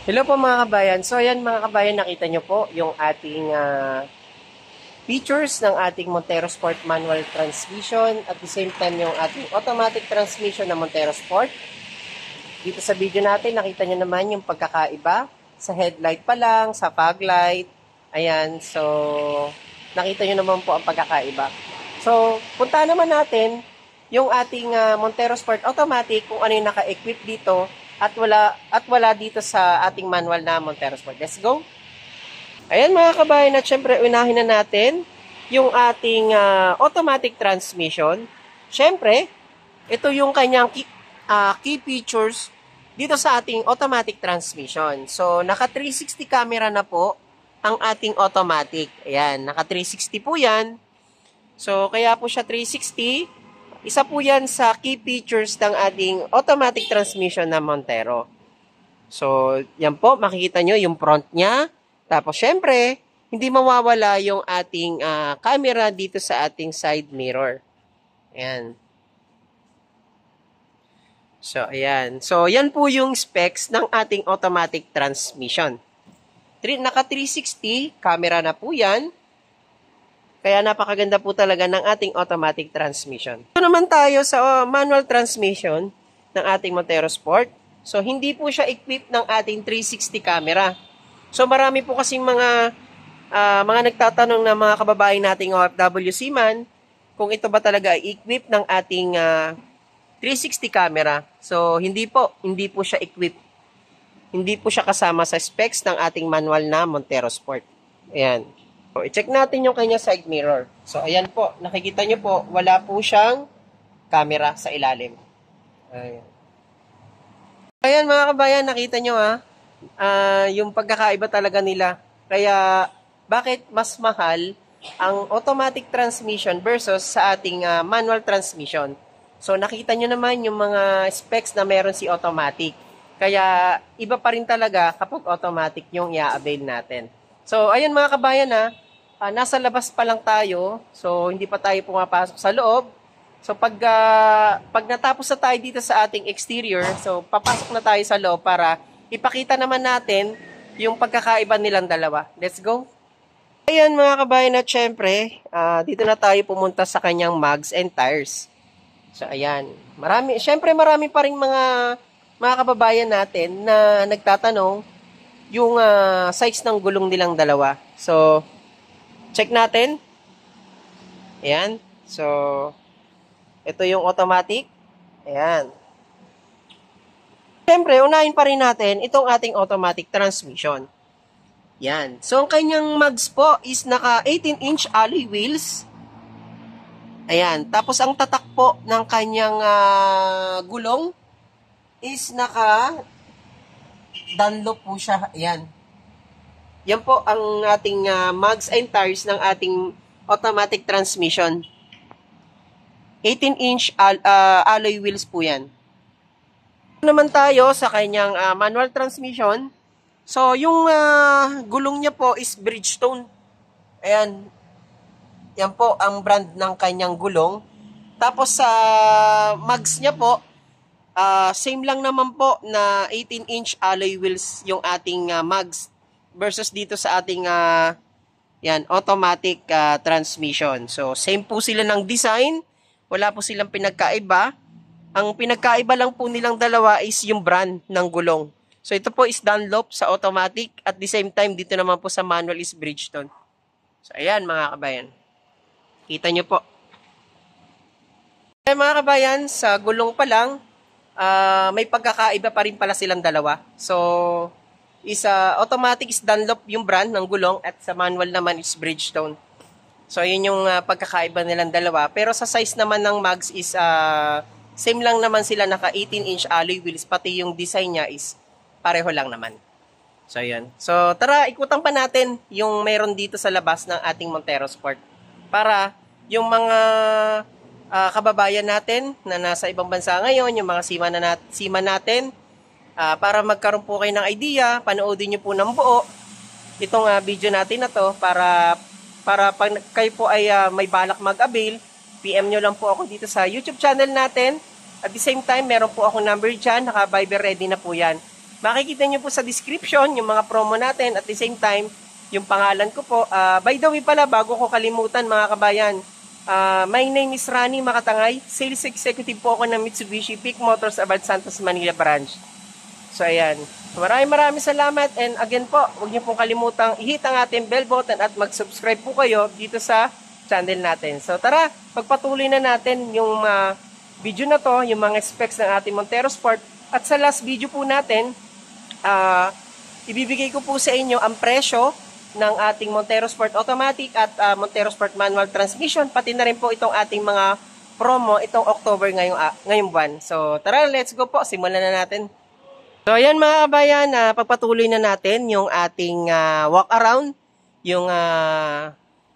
Hello po mga kabayan. So ayan mga kabayan, nakita nyo po yung ating features ng ating Montero Sport manual transmission at the same time yung ating automatic transmission ng Montero Sport. Dito sa video natin, nakita nyo naman yung pagkakaiba sa headlight pa lang, sa fog light. Ayan, so nakita nyo naman po ang pagkakaiba. So punta naman natin yung ating Montero Sport Automatic kung ano yung naka-equip dito at wala dito sa ating manual na Montero Sport. Let's go! Ayan mga kabayan, at syempre unahin na natin yung ating automatic transmission. Syempre, ito yung kanyang key features dito sa ating automatic transmission. So, naka 360 camera na po ang ating automatic. Ayan, naka 360 po yan. So, kaya po siya 360. Isa po yan sa key features ng ating automatic transmission na Montero. So, yan po, makikita nyo yung front niya. Tapos, syempre, hindi mawawala yung ating camera dito sa ating side mirror. Ayan. So, ayan. So, yan po yung specs ng ating automatic transmission. Naka 360, camera na po yan. Kaya napakaganda po talaga ng ating automatic transmission. Ito naman tayo sa manual transmission ng ating Montero Sport. So, hindi po siya equipped ng ating 360 camera. So, marami po kasing mga nagtatanong na mga kababayan nating OFW Seaman kung ito ba talaga ay equipped ng ating 360 camera. So, hindi po siya equipped. Hindi po siya kasama sa specs ng ating manual na Montero Sport. Ayan. So, i-check natin yung kanya side mirror. So, ayan po. Nakikita nyo po, wala po siyang camera sa ilalim. Ayan. Ayan mga kabayan, nakita nyo yung pagkakaiba talaga nila. Kaya, bakit mas mahal ang automatic transmission versus sa ating manual transmission? So, nakita nyo naman yung mga specs na meron si automatic. Kaya, iba pa rin talaga kapag automatic yung i-avail natin. So, ayun mga kabayan nasa labas pa lang tayo. So, hindi pa tayo pumapasok sa loob. So, pag natapos na tayo dito sa ating exterior, so, papasok na tayo sa loob para ipakita naman natin yung pagkakaiba nilang dalawa. Let's go! Ayan mga kabayan, at syempre, dito na tayo pumunta sa kanyang mugs and tires. So, ayan. Syempre, marami pa rin mga kababayan natin na nagtatanong yung size ng gulong nilang dalawa. So, check natin. Ayan. So, ito yung automatic. Ayan. Siyempre, unahin pa rin natin itong ating automatic transmission. Ayan. So, ang kanyang mugs po is naka 18-inch alloy wheels. Ayan. Tapos, ang tatak po ng kanyang gulong is naka Dunlop po siya. Ayan. Yan po ang ating mugs and tires ng ating automatic transmission. 18-inch alloy wheels po yan. Naman tayo sa kanyang manual transmission. So, yung gulong niya po is Bridgestone. Ayan. Yan po ang brand ng kanyang gulong. Tapos sa mugs niya po, same lang naman po na 18-inch alloy wheels yung ating mugs versus dito sa ating automatic transmission. So, same po sila ng design. Wala po silang pinagkaiba. Ang pinagkaiba lang po nilang dalawa is yung brand ng gulong. So, ito po is Dunlop sa automatic. At the same time, dito naman po sa manual is Bridgestone. So, ayan mga kabayan. Kita nyo po. Ayan mga kabayan, sa gulong pa lang, may pagkakaiba pa rin pala silang dalawa. So, automatic is Dunlop yung brand ng gulong at sa manual naman is Bridgestone. So, yun yung pagkakaiba nilang dalawa. Pero sa size naman ng mugs is same lang naman sila, naka 18-inch alloy wheels. Pati yung design niya is pareho lang naman. So, yun. So, tara, ikutan pa natin yung meron dito sa labas ng ating Montero Sport. Para yung mga kababayan natin na nasa ibang bansa ngayon, yung mga seaman natin, para magkaroon po kayo ng idea, panoodin nyo po ng buo itong video natin na to para pag kayo po ay may balak mag-avail, PM nyo lang po ako dito sa YouTube channel natin. At the same time, meron po ako number dyan, naka-Viber ready na po yan. Makikita nyo po sa description yung mga promo natin. At the same time, yung pangalan ko po. By the way pala, bago ko kalimutan mga kabayan, my name is Rani Makatangay. Sales Executive po ako ng Mitsubishi Peak Motors Abad Santos Manila Branch. So ayan. Maraming salamat. And again po, huwag nyo pong kalimutang i-hit ang ating bell button at mag-subscribe po kayo dito sa channel natin. So tara, pagpatuloy na natin yung video na to, yung mga specs ng ating Montero Sport. At sa last video po natin, ibibigay ko po sa inyo ang presyo ng ating Montero Sport Automatic at Montero Sport Manual Transmission, pati na rin po itong ating mga promo itong October ngayong buwan. So tara, let's go po, simulan na natin. So ayan mga kabayan, pagpatuloy na natin yung ating walk around, yung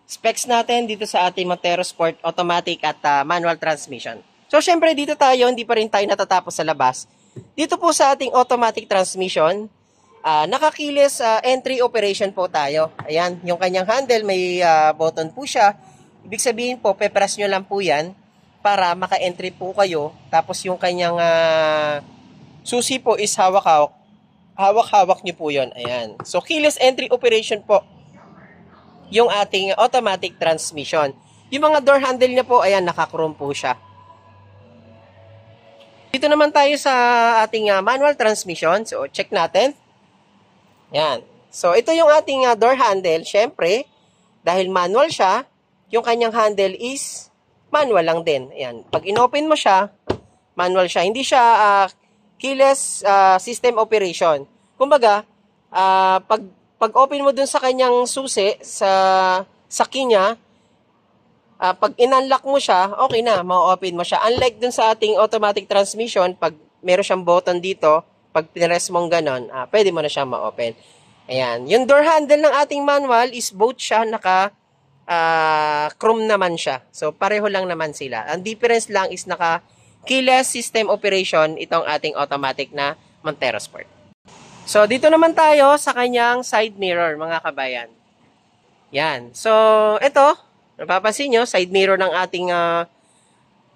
specs natin dito sa ating Montero Sport Automatic at Manual Transmission. So syempre dito tayo, hindi pa rin tayo natatapos sa labas. Dito po sa ating automatic transmission, nakakilis entry operation po tayo. Ayan, yung kanyang handle, may button po siya. Ibig sabihin po, pe-press nyo lang po yan para maka-entry po kayo. Tapos yung kanyang susi po is hawak-hawak. Hawak-hawak nyo po yun. Ayan. So, keyless entry operation po yung ating automatic transmission. Yung mga door handle niya po, ayan, naka-chrome po siya. Dito naman tayo sa ating manual transmission. So, check natin. Yan. So, ito yung ating door handle. Siyempre, dahil manual siya, yung kanyang handle is manual lang din. Ayan. Pag inopen mo siya, manual siya. Hindi siya keyless system operation. Kumbaga, pag open mo dun sa kanyang susi, sa key niya, pag in-unlock mo siya, okay na, ma-open mo siya. Unlike dun sa ating automatic transmission, pag meron siyang button dito, pag pinress mong ganon, pwede mo na siya ma-open. Ayan. Yung door handle ng ating manual is both siya chrome naman siya. So, pareho lang naman sila. Ang difference lang is keyless system operation itong ating automatic na Montero Sport. So, dito naman tayo sa kanyang side mirror, mga kabayan. Yan. So, ito, napapansin nyo, side mirror ng ating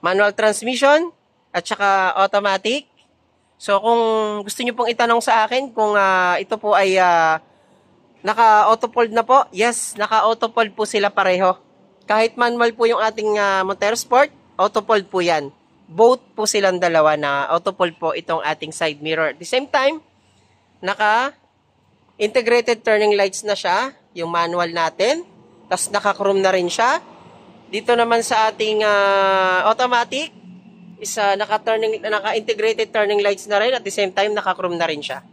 manual transmission at saka automatic. So, kung gusto nyo pong itanong sa akin kung ito po ay naka-autofold na po, yes, naka-autofold po sila pareho. Kahit manual po yung ating Montero Sport, autofold po yan. Both po silang dalawa na autofold po itong ating side mirror. At the same time, naka-integrated turning lights na siya, yung manual natin. Tapos naka-chrome na rin siya. Dito naman sa ating automatic, naka-integrated turning lights na rin. At the same time, naka-chrome na rin siya.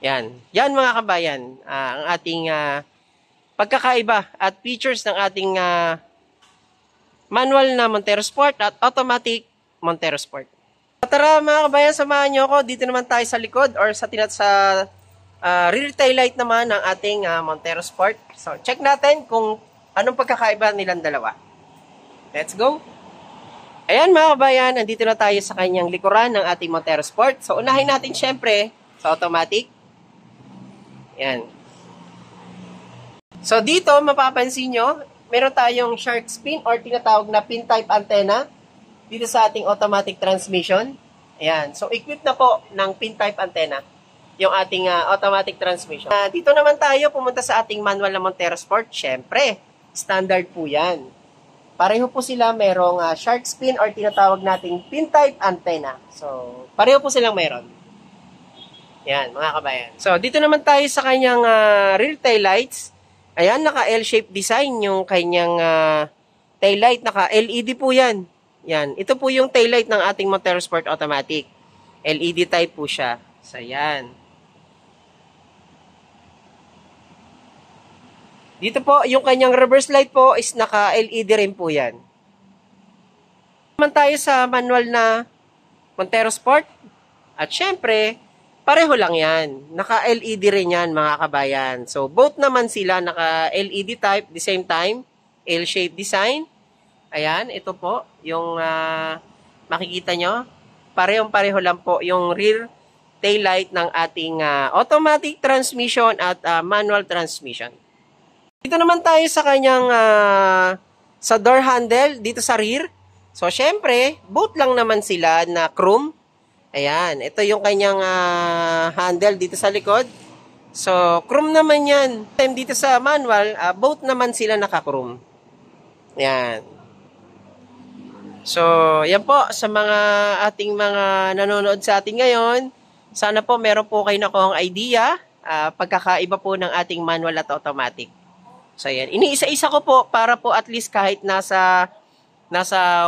Yan. Yan mga kabayan, ang ating pagkakaiba at features ng ating manual na Montero Sport at automatic Montero Sport. Tara mga kabayan, samahan nyo ako. Dito naman tayo sa likod or sa rear tail light naman ng ating Montero Sport. So, check natin kung anong pagkakaiba nilang dalawa. Let's go! Ayan mga kabayan, nandito na tayo sa kanyang likuran ng ating Montero Sport. So, unahin natin syempre sa automatic. Ayan. So, dito mapapansin nyo, meron tayong shark fin or tinatawag na pin type antenna dito sa ating automatic transmission. Ayan. So, equipped na po ng pin type antenna yung ating automatic transmission. Dito naman tayo pumunta sa ating manual na Montero Sport. Siyempre, standard po yan. Pareho po sila merong shark fin or tinatawag nating pin type antenna. So, pareho po silang meron. Yan, mga kabayan. So, dito naman tayo sa kanyang rear tail lights. Ayan, naka L-shape design yung kanyang tail light. Naka LED po yan. Yan. Ito po yung tail light ng ating Montero Sport Automatic. LED type po siya. So, yan. Dito po, yung kanyang reverse light po is naka LED rin po yan. Naman tayo sa manual na Montero Sport. At syempre, pareho lang yan. Naka-LED rin yan, mga kabayan. So, both naman sila naka-LED type, the same time, L-shape design. Ayan, ito po, yung makikita nyo. Parehong-pareho lang po yung rear tail light ng ating automatic transmission at manual transmission. Dito naman tayo sa kanyang sa door handle, dito sa rear. So, syempre, both lang naman sila na chrome. Ayan, ito yung kanyang handle dito sa likod. So, chrome naman yan. Time dito sa manual, both naman sila naka-chrome. Ayan. So, yan po sa mga ating mga nanonood sa atin ngayon. Sana po meron po kayo nakuhang idea, pagkakaiba po ng ating manual at automatic. So, yan. Iniisa-isa ko po para po at least kahit nasa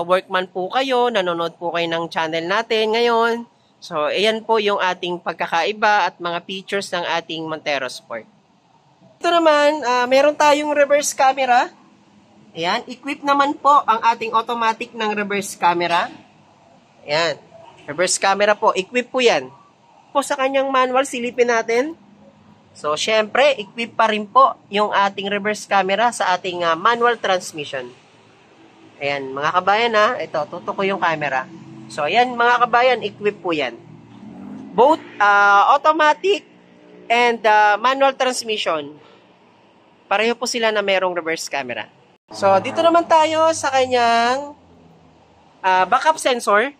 workman po kayo, nanonood po kayo ng channel natin ngayon. So, ayan po yung ating pagkakaiba at mga features ng ating Montero Sport. Ito naman, meron tayong reverse camera. Ayan, equip naman po ang ating automatic ng reverse camera. Ayan, reverse camera po, equip po yan. Po sa kanyang manual, silipin natin. So, syempre, equip pa rin po yung ating reverse camera sa ating manual transmission. Ayan, mga kabayan ito, tutok ko yung camera. So, ayan mga kabayan, equip po yan. Both automatic and manual transmission. Pareho po sila na merong reverse camera. So, dito naman tayo sa kanyang backup sensor.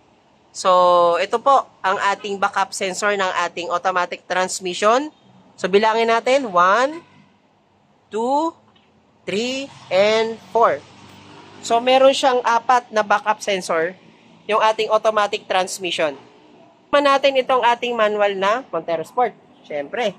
So, ito po ang ating backup sensor ng ating automatic transmission. So, bilangin natin, 1, 2, 3, and 4. So, meron siyang 4 na backup sensor, yung ating automatic transmission. Naman natin itong ating manual na Montero Sport. Siyempre,